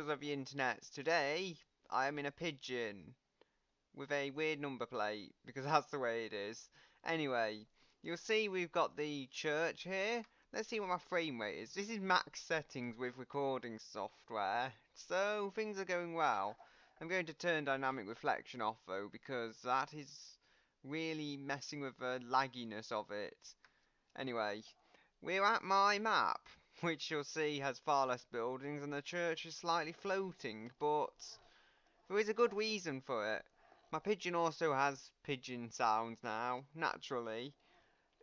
wonders of the internet. Today, I am in a pigeon with a weird number plate because that's the way it is. Anyway, you'll see we've got the church here. Let's see what my frame rate is. This is max settings with recording software, so things are going well. I'm going to turn dynamic reflection off though because that is really messing with the lagginess of it. Anyway, we're at my map, which you'll see has far less buildings and the church is slightly floating, but there is a good reason for it. My pigeon also has pigeon sounds now, naturally.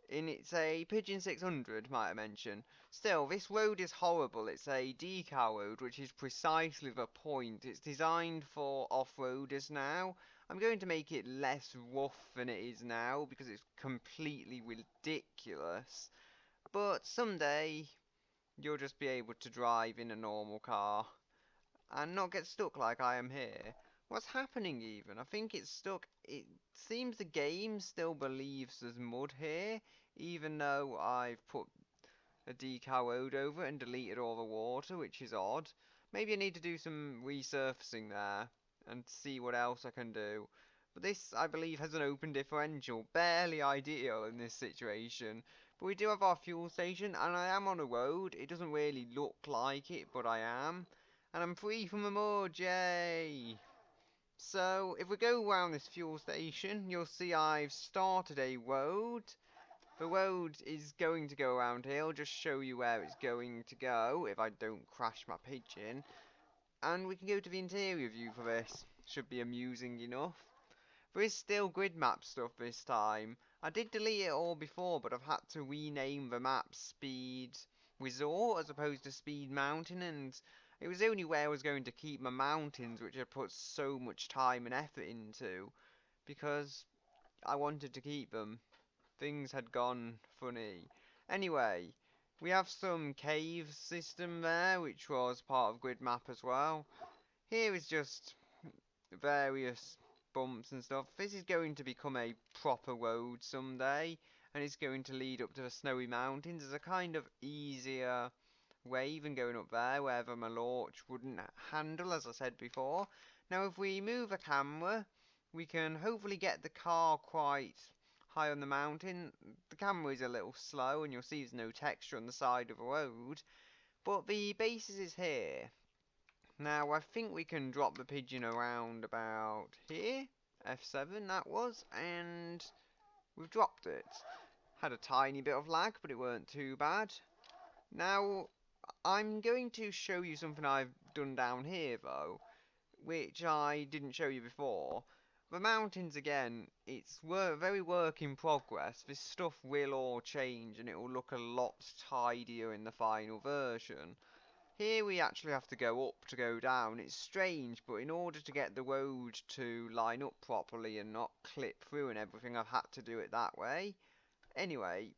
And it's a Pigeon 600, might I mention. Still, this road is horrible. It's a decal road, which is precisely the point. It's designed for off-roaders now. I'm going to make it less rough than it is now, because it's completely ridiculous. But someday, you'll just be able to drive in a normal car and not get stuck like I am here. What's happening even? I think it's stuck. It seems the game still believes there's mud here, even though I've put a decal road over it and deleted all the water, which is odd. Maybe I need to do some resurfacing there and see what else I can do. But this, I believe, has an open differential. Barely ideal in this situation. But we do have our fuel station, and I am on a road. It doesn't really look like it, but I am. And I'm free from the mud, yay! So, if we go around this fuel station, you'll see I've started a road. The road is going to go around here. I'll just show you where it's going to go, if I don't crash my pigeon. And we can go to the interior view for this. Should be amusing enough. There is still grid map stuff this time. I did delete it all before, but I've had to rename the map Speed Resort as opposed to Speed Mountain, and it was only where I was going to keep my mountains, which I put so much time and effort into, because I wanted to keep them. Things had gone funny. Anyway, we have some cave system there, which was part of grid map as well. Here is just various bumps and stuff. This is going to become a proper road someday, and it's going to lead up to the snowy mountains as a kind of easier way than going up there, where the Malorch wouldn't handle, as I said before. Now, if we move a camera, we can hopefully get the car quite high on the mountain. The camera is a little slow, and you'll see there's no texture on the side of the road, but the basis is here. Now, I think we can drop the pigeon around about here. F7 that was, and we've dropped it. Had a tiny bit of lag, but it weren't too bad. Now, I'm going to show you something I've done down here, though, which I didn't show you before. The mountains, again, it's very work in progress. This stuff will all change, and it will look a lot tidier in the final version. Here we actually have to go up to go down. It's strange, but in order to get the road to line up properly and not clip through and everything, I've had to do it that way. Anyway,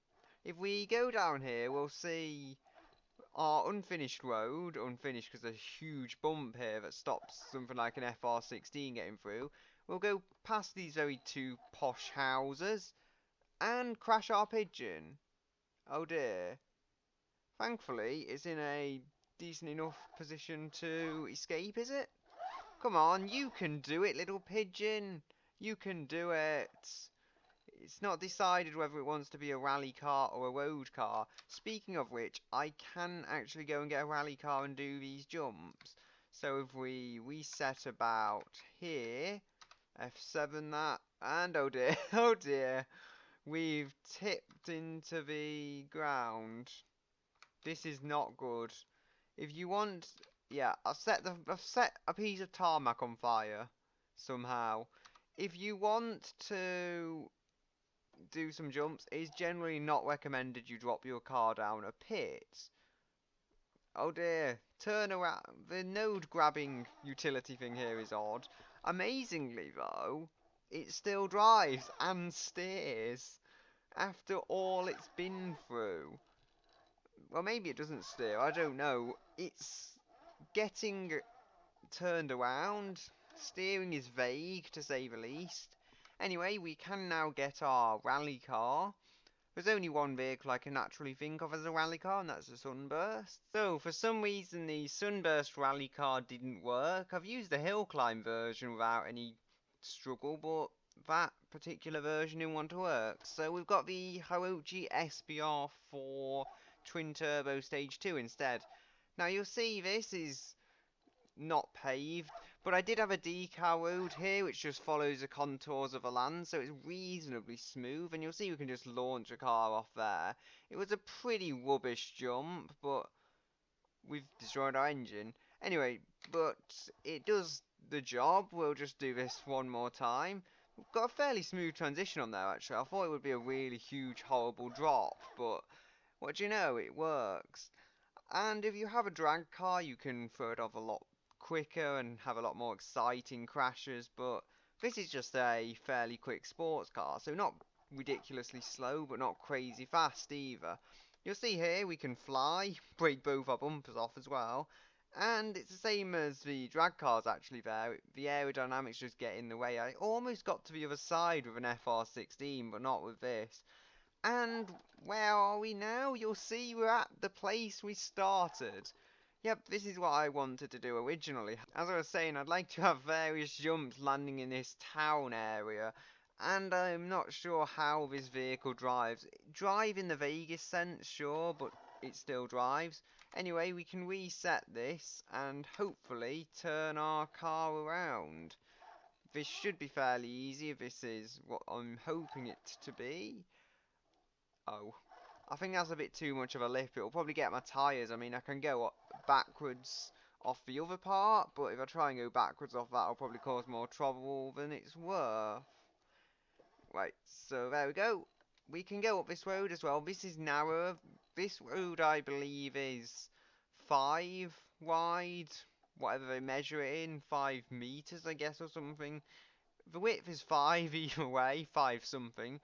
if we go down here, we'll see our unfinished road. Unfinished because there's a huge bump here that stops something like an FR16 getting through. We'll go past these very two posh houses and crash our pigeon. Oh dear. Thankfully, it's in a decent enough position to escape, is it? Come on, you can do it, little pigeon. You can do it. It's not decided whether it wants to be a rally car or a road car. Speaking of which, I can actually go and get a rally car and do these jumps. So if we reset about here, F7 that, and oh dear, oh dear, we've tipped into the ground. This is not good. If you want, yeah, I've set a piece of tarmac on fire somehow. If you want to do some jumps, it's generally not recommended you drop your car down a pit. Oh dear, turn around. The node grabbing utility thing here is odd. Amazingly though, it still drives and steers after all it's been through. Well, maybe it doesn't steer, I don't know. It's getting turned around. Steering is vague, to say the least. Anyway, we can now get our rally car. There's only one vehicle I can naturally think of as a rally car, and that's the Sunburst. So, for some reason, the Sunburst rally car didn't work. I've used the hill climb version without any struggle, but that particular version didn't want to work. So, we've got the Hirochi SBR4 Twin Turbo Stage 2 instead. Now, you'll see this is not paved, but I did have a decal road here which just follows the contours of the land, so it's reasonably smooth, and you'll see we can just launch a car off there. It was a pretty rubbish jump, but we've destroyed our engine. Anyway, but it does the job. We'll just do this one more time. We've got a fairly smooth transition on there, actually. I thought it would be a really huge, horrible drop, but what do you know, it works. And if you have a drag car, you can throw it off a lot quicker and have a lot more exciting crashes, but this is just a fairly quick sports car, so not ridiculously slow, but not crazy fast either. You'll see here we can fly, break both our bumpers off as well, and it's the same as the drag cars actually there. The aerodynamics just get in the way. I almost got to the other side with an FR16, but not with this. And where are we now? You'll see we're at the place we started. Yep, this is what I wanted to do originally. As I was saying, I'd like to have various jumps landing in this town area. And I'm not sure how this vehicle drives. Drive in the Vegas sense, sure, but it still drives. Anyway, we can reset this and hopefully turn our car around. This should be fairly easy if this is what I'm hoping it to be. Oh, I think that's a bit too much of a lip. It'll probably get my tyres. I mean, I can go backwards off the other part, but if I try and go backwards off that, I'll probably cause more trouble than it's worth. Right, so there we go. We can go up this road as well. This is narrower. This road, I believe, is 5 wide, whatever they measure it in, 5 meters, I guess, or something. The width is 5 either way, 5 something.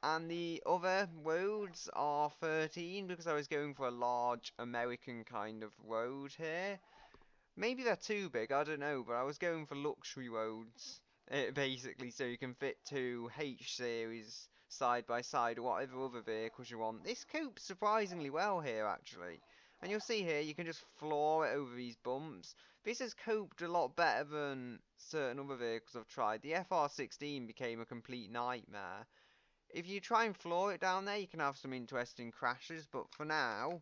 And the other roads are 13 because I was going for a large American kind of road here. Maybe they're too big, I don't know, but I was going for luxury roads, basically, so you can fit two H-series side by side or whatever other vehicles you want. This copes surprisingly well here, actually. And you'll see here, you can just floor it over these bumps. This has coped a lot better than certain other vehicles I've tried. The FR16 became a complete nightmare. If you try and floor it down there, you can have some interesting crashes, but for now,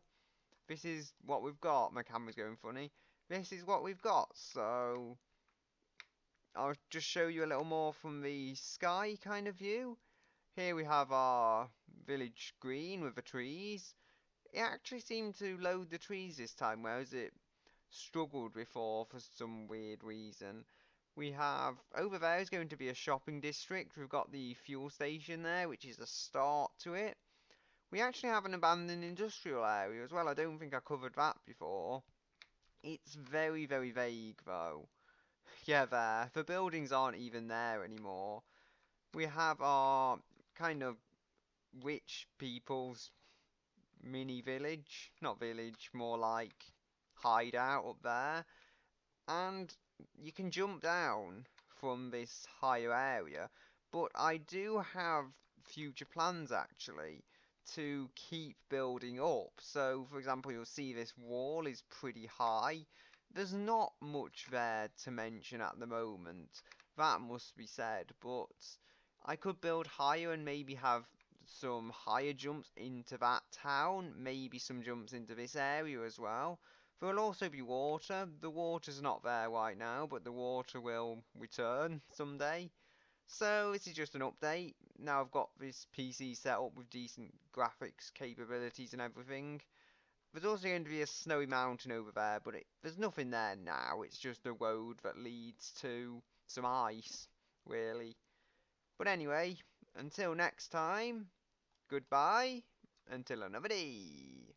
this is what we've got. My camera's going funny. This is what we've got, so I'll just show you a little more from the sky kind of view. Here we have our village green with the trees. It actually seemed to load the trees this time, whereas it struggled before for some weird reason. We have, over there is going to be a shopping district. We've got the fuel station there, which is a start to it. We actually have an abandoned industrial area as well. I don't think I covered that before. It's very, very vague though. Yeah, there. The buildings aren't even there anymore. We have our kind of rich people's mini village. Not village, more like hideout up there. And you can jump down from this higher area, but I do have future plans actually to keep building up. So, for example, you'll see this wall is pretty high. There's not much there to mention at the moment, that must be said, but I could build higher and maybe have some higher jumps into that town, maybe some jumps into this area as well. There will also be water. The water's not there right now, but the water will return someday. So this is just an update. Now I've got this PC set up with decent graphics capabilities and everything. There's also going to be a snowy mountain over there, but there's nothing there now. It's just a road that leads to some ice, really. But anyway, until next time, goodbye, until another day.